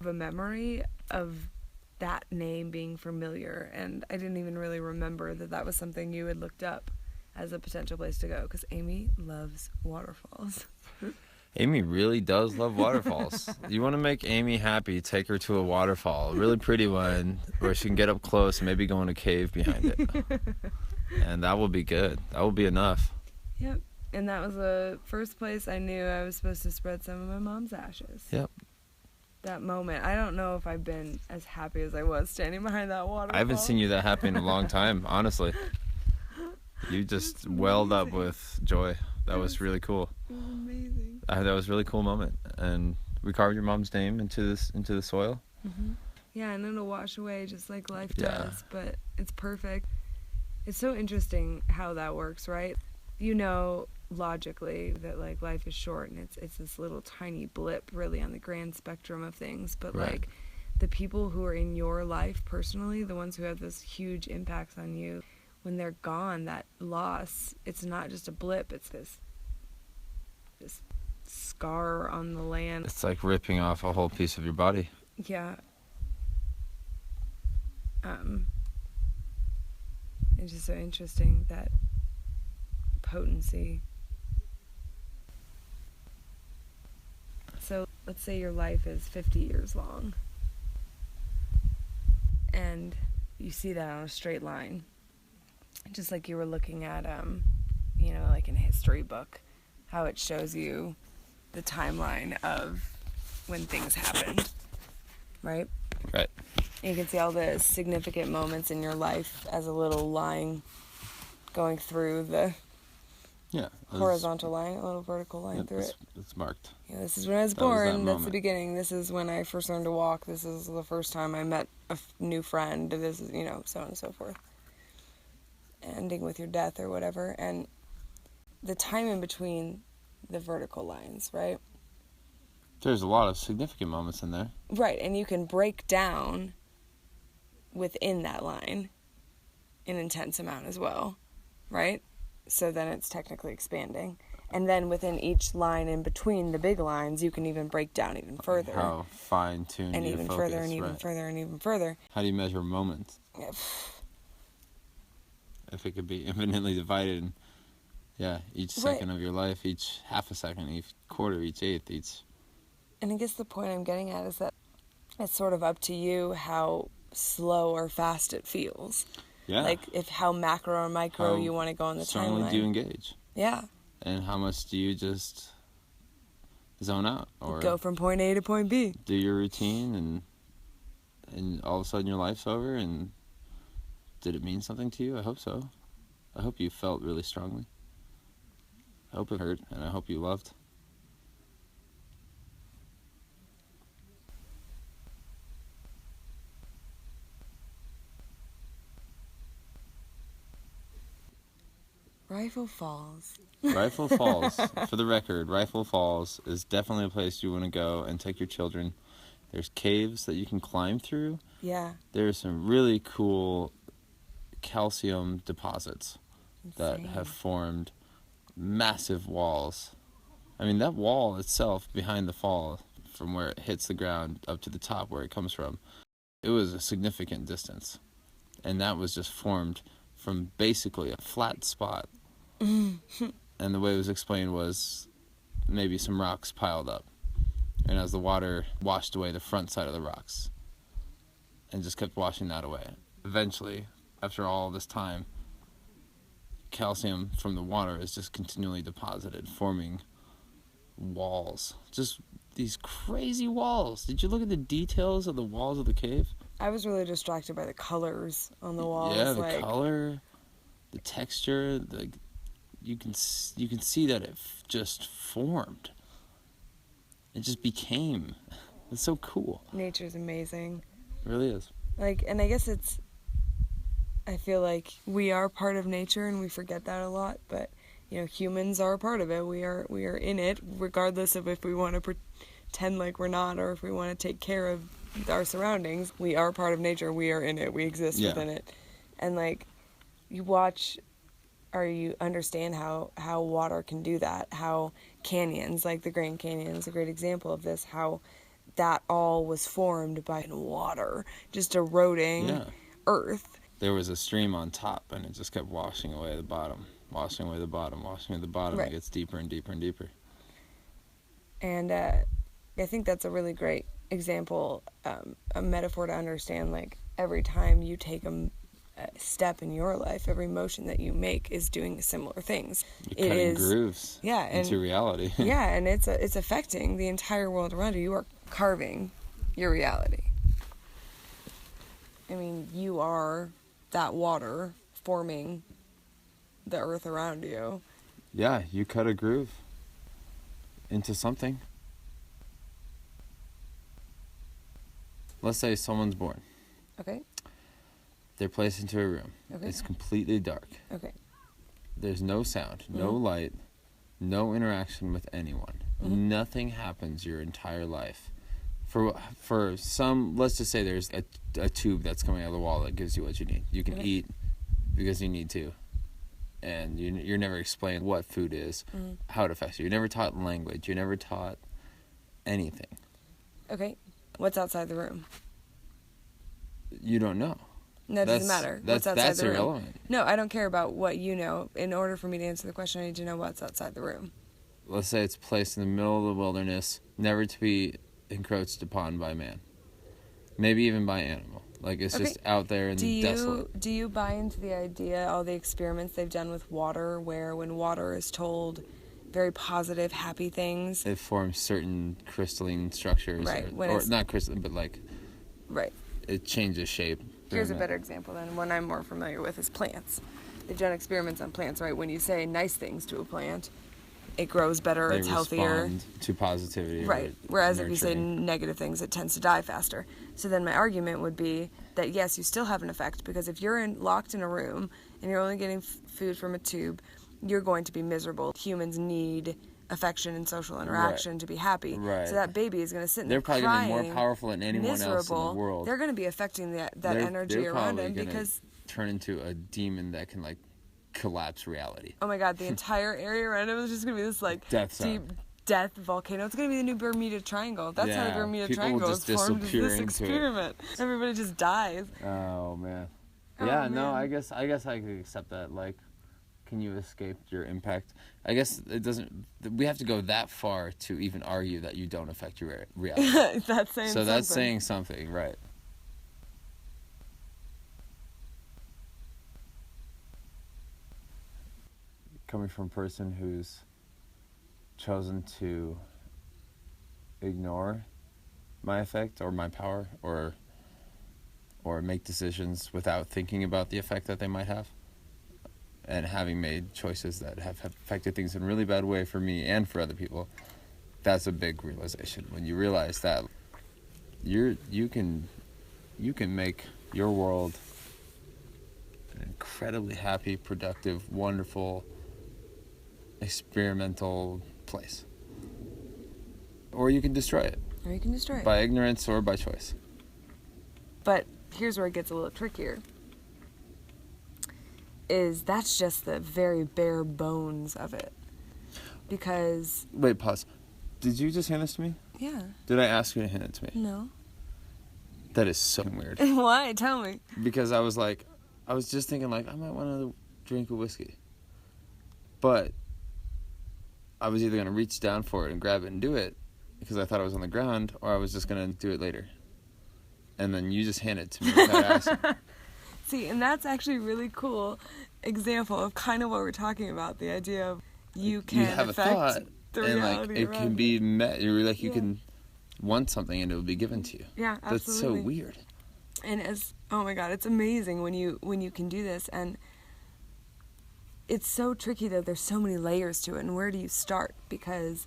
a memory of that name being familiar, and I didn't even really remember that that was something you had looked up as a potential place to go, because Amy loves waterfalls. Amy really does love waterfalls. You want to make Amy happy, take her to a waterfall, a really pretty one, where she can get up close and maybe go in a cave behind it. And that will be good. That will be enough. Yep. And that was the first place I knew I was supposed to spread some of my mom's ashes. Yep. That moment, I don't know if I've been as happy as I was standing behind that waterfall. I haven't seen you that happy in a long time, honestly. You just welled up with joy. That was really cool. It was amazing. That was a really cool moment. And we carved your mom's name into the soil. Mm-hmm. Yeah, and it'll wash away just like life does, but it's perfect. It's so interesting how that works, right? You know logically that like life is short and it's this little tiny blip really on the grand spectrum of things, but Right. like the people who are in your life personally, the ones who have those huge impacts on you, when they're gone, that loss, it's not just a blip, it's this scar on the land. It's like ripping off a whole piece of your body. Yeah. It's just so interesting, that potency. So let's say your life is 50 years long, and you see that on a straight line, just like you were looking at, like in a history book, how it shows you the timeline of when things happened, right? Right. And you can see all the significant moments in your life as a little line going through the horizontal line, a little vertical line through it. It's marked. Yeah, this is when I was born. That's the beginning. This is when I first learned to walk. This is the first time I met a new friend. This is, so on and so forth. Ending with your death or whatever. And the time in between the vertical lines, right? There's a lot of significant moments in there. Right, and you can break down within that line an intense amount as well, right? So then it's technically expanding. And then within each line in between the big lines, you can even break down even further. How fine-tuned and your even focus, further and even further and even further. How do you measure moments? If it could be infinitely divided, each second of your life, each half a second, each quarter, each eighth, each... And I guess the point I'm getting at is that it's sort of up to you how slow or fast it feels. Yeah. Like if how macro or micro you want to go on the timeline. How strongly do you engage? Yeah. And how much do you just zone out? Or go from point A to point B. Do your routine and all of a sudden your life's over, and did it mean something to you? I hope so. I hope you felt really strongly. I hope it hurt, and I hope you loved. Rifle Falls. Rifle Falls, for the record, Rifle Falls is definitely a place you want to go and take your children. There's caves that you can climb through. Yeah. There's some really cool calcium deposits that have formed massive walls. I mean, that wall itself behind the fall, from where it hits the ground up to the top where it comes from, it was a significant distance. And that was just formed from basically a flat spot. And the way it was explained was maybe some rocks piled up. And as the water washed away the front side of the rocks and just kept washing that away, eventually, after all this time, calcium from the water is just continually deposited, forming walls. Just these crazy walls. Did you look at the details of the walls of the cave? I was really distracted by the colors on the walls. Yeah, the color, the texture, you can see that it just formed. It just became. It's so cool. Nature's amazing. It really is. And I guess I feel like we are part of nature and we forget that a lot, but humans are a part of it. We are in it, regardless of if we want to pretend like we're not, or if we want to take care of our surroundings. We are part of nature. We are in it. We exist within it. And you watch, or you understand how water can do that. How canyons, like the Grand Canyon is a great example of this. How that all was formed by water just eroding earth. There was a stream on top, and it just kept washing away the bottom, washing away the bottom, washing away the bottom. Right. It gets deeper and deeper and deeper. And I think that's a really great example, a metaphor to understand, like, every time you take a step in your life, every motion that you make is doing similar things. You're cutting grooves into reality. Yeah, and it's affecting the entire world around you. You are carving your reality. I mean, you are that water forming the earth around you. Yeah, you cut a groove into something. Let's say someone's born. Okay. They're placed into a room. Okay. It's completely dark. Okay. There's no sound, no light, no interaction with anyone. Mm-hmm. Nothing happens your entire life. For some, let's just say there's a tube that's coming out of the wall that gives you what you need. You can eat because you need to. And you're never explained what food is, how it affects you. You're never taught language. You're never taught anything. Okay. What's outside the room? You don't know. No, it doesn't matter. What's outside the room? That's irrelevant. No, I don't care about what you know. In order for me to answer the question, I need to know what's outside the room. Let's say it's placed in the middle of the wilderness, never to be encroached upon by man. Maybe even by animal. Like, it's just out there and desolate. Do you buy into the idea, all the experiments they've done with water, where when water is told very positive, happy things, it forms certain crystalline structures. Right. Or not crystalline, but like... Right. It changes shape. Here's a better example then. One I'm more familiar with is plants. They've done experiments on plants, right? When you say nice things to a plant, it grows better, it's healthier. They respond to positivity. Right. Whereas if you say negative things, it tends to die faster. So then my argument would be that, yes, you still have an effect, because if you're locked in a room and you're only getting food from a tube, you're going to be miserable. Humans need affection and social interaction to be happy. Right. So that baby is going to sit in there crying. They're probably going to be more powerful than anyone else in the world. They're going to be affecting that energy around them, because turn into a demon that can, like, collapse reality. Oh my God, the entire area around him is just going to be this, like, deep death volcano. It's going to be the new Bermuda Triangle. That's how the Bermuda Triangle is formed, is this experiment. Everybody just dies. Oh man. Yeah, no, I guess I could accept that. Like, can you escape your impact? I guess it doesn't. We have to go that far to even argue that you don't affect your reality. That's saying something. That's saying something, right? Coming from a person who's chosen to ignore my effect or my power, or make decisions without thinking about the effect that they might have, and having made choices that have affected things in a really bad way for me and for other people, that's a big realization when you realize that you can make your world an incredibly happy, productive, wonderful, experimental place. Or you can destroy it. By ignorance or by choice. But here's where it gets a little trickier. Is that's just the very bare bones of it. Because... Wait, pause. Did you just hand this to me? Yeah. Did I ask you to hand it to me? No. That is so weird. Why? Tell me. Because I was just thinking, like, I might want to drink a whiskey. But I was either going to reach down for it and grab it and do it, because I thought it was on the ground, or I was just going to do it later. And then you just hand it to me without asking. See, and that's actually a really cool example of kind of what we're talking about, the idea of you can affect the reality, and, like, it can be met. You're like, you can want something and it will be given to you. Yeah, absolutely. That's so weird. And oh my God, it's amazing when you can do this. And it's so tricky, though. There's so many layers to it, and where do you start? Because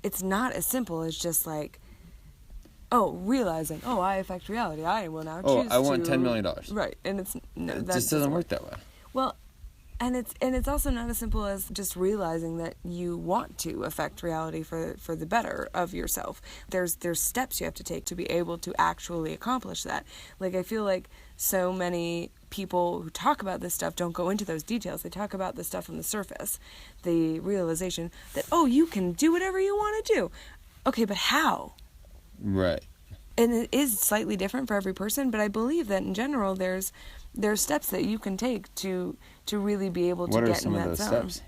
it's not as simple as just like, realizing, I affect reality. I will now choose I want $10 million. Right, and it just doesn't work that way. Well, and it's also not as simple as just realizing that you want to affect reality for the better of yourself. There's steps you have to take to be able to actually accomplish that. Like, I feel like so many people who talk about this stuff don't go into those details. They talk about the stuff on the surface, the realization that, you can do whatever you want to do. Okay, but how? Right. And it is slightly different for every person, but I believe that in general there's steps that you can take to really be able to What are get some in of that those zone. steps?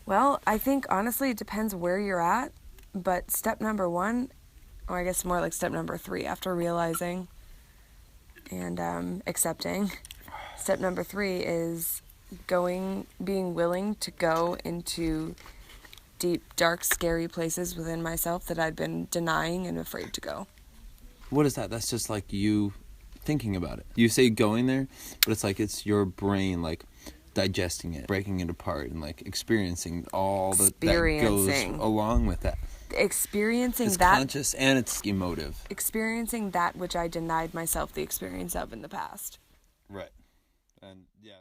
Well, I think honestly it depends where you're at, but step number 1, or I guess more like step number 3, after realizing and accepting, step number 3 is being willing to go into deep, dark, scary places within myself that I'd been denying and afraid to go. What is that? That's just like you thinking about it. You say going there, but it's like it's your brain like digesting it, breaking it apart, and like experiencing all that goes along with that. Experiencing it's that. It's conscious and it's emotive. Experiencing that which I denied myself the experience of in the past. Right. And yeah.